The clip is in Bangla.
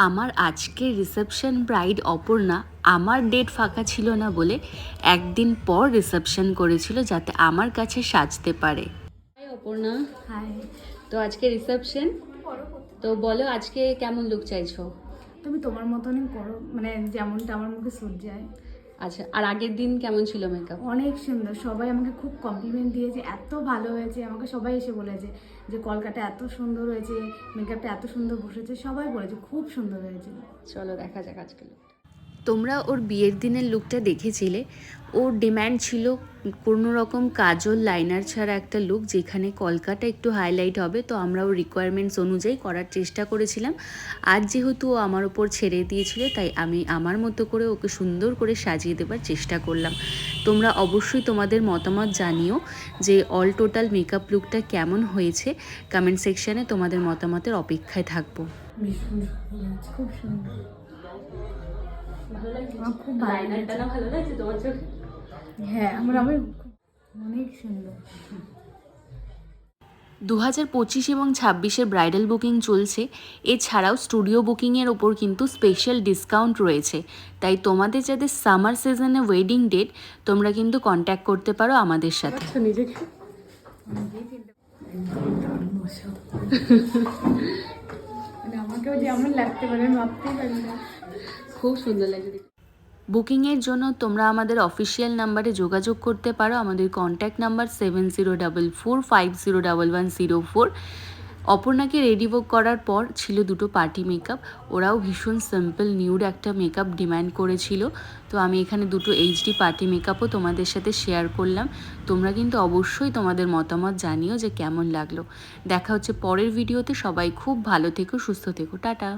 আমার আজকের রিসেপশন ব্রাইড অপর্ণা আমার ডেট ফাঁকা ছিল না বলে একদিন পর রিসেপশন করেছিল যাতে আমার কাছে সাজতে পারে। হাই অপর্ণা। হাই। তো আজকে রিসেপশন, তো বলো আজকে কেমন লুক চাইছো? তুমি তোমার মতনই করো, মানে যেমনটা আমার মুখে সুট যায়। আচ্ছা, আর আগের দিন কেমন ছিল মেকআপ? অনেক সুন্দর, সবাই আমাকে খুব কমপ্লিমেন্ট দিয়েছে, এত ভালো হয়েছে। আমাকে সবাই এসে বলেছে যে কলকাতা এত সুন্দর হয়েছে, মেকআপটা এত সুন্দর বসেছে, সবাই বলেছে খুব সুন্দর হয়েছে। চলো দেখা যাক আজকে লুকটা। তোমরা ওর বিয়ের দিনের লুকটা দেখেছিলে। ওর ডিম্যান্ড ছিল কোনো রকম কাজল লাইনার ছাড়া একটা লুক যেখানে কলকাতা একটু হাইলাইট হবে, তো আমরা ওর রিকোয়ারমেন্টস অনুযায়ী করার চেষ্টা করেছিলাম। আজ যেহেতু ও আমার ওপর ছেড়ে দিয়েছিল তাই আমি আমার মতো করে ওকে সুন্দর করে সাজিয়ে দেবার চেষ্টা করলাম। তোমরা অবশ্যই তোমাদের মতামত জানিও যে অল টোটাল মেকআপ লুকটা কেমন হয়েছে। কমেন্ট সেকশানে তোমাদের মতামতের অপেক্ষায় থাকবো। খুব সুন্দর, ভালো লাগছে? আমার খুব ভালো লাগছে। ভালো লাগছে তোমার চোখে? হ্যাঁ, আমার অনেক সুন্দর। 2025 এবং 26-এর ব্রাইডাল বুকিং চলছে। এছাড়াও স্টুডিও বুকিংয়ের ওপর কিন্তু স্পেশাল ডিসকাউন্ট রয়েছে, তাই তোমাদের যাদের সামার সিজনে ওয়েডিং ডেট তোমরা কিন্তু কন্ট্যাক্ট করতে পারো আমাদের সাথে। নিজেকে মানে আমাকেও যেমন লাগতে পারে আমি ভাবতেই পারি না। খুব সুন্দর লাগছে। বুকিংয়ের জন্য তোমরা আমাদের অফিসিয়াল নাম্বারে যোগাযোগ করতে পারো। আমাদের কন্ট্যাক্ট নাম্বার 7044511104। অপর্ণাকে রেডি বুক করার পর ছিল দুটো পার্টি মেকআপ। ওরাও ভীষণ সিম্পল নিউড একটা মেকআপ ডিমান্ড করেছিল, তো আমি এখানে দুটো এইচডি পার্টি মেকআপও তোমাদের সাথে শেয়ার করলাম। তোমরা কিন্তু অবশ্যই তোমাদের মতামত জানিও যে কেমন লাগলো। দেখা হচ্ছে পরের ভিডিওতে। সবাই খুব ভালো থেকো, সুস্থ থেকো, টাটা।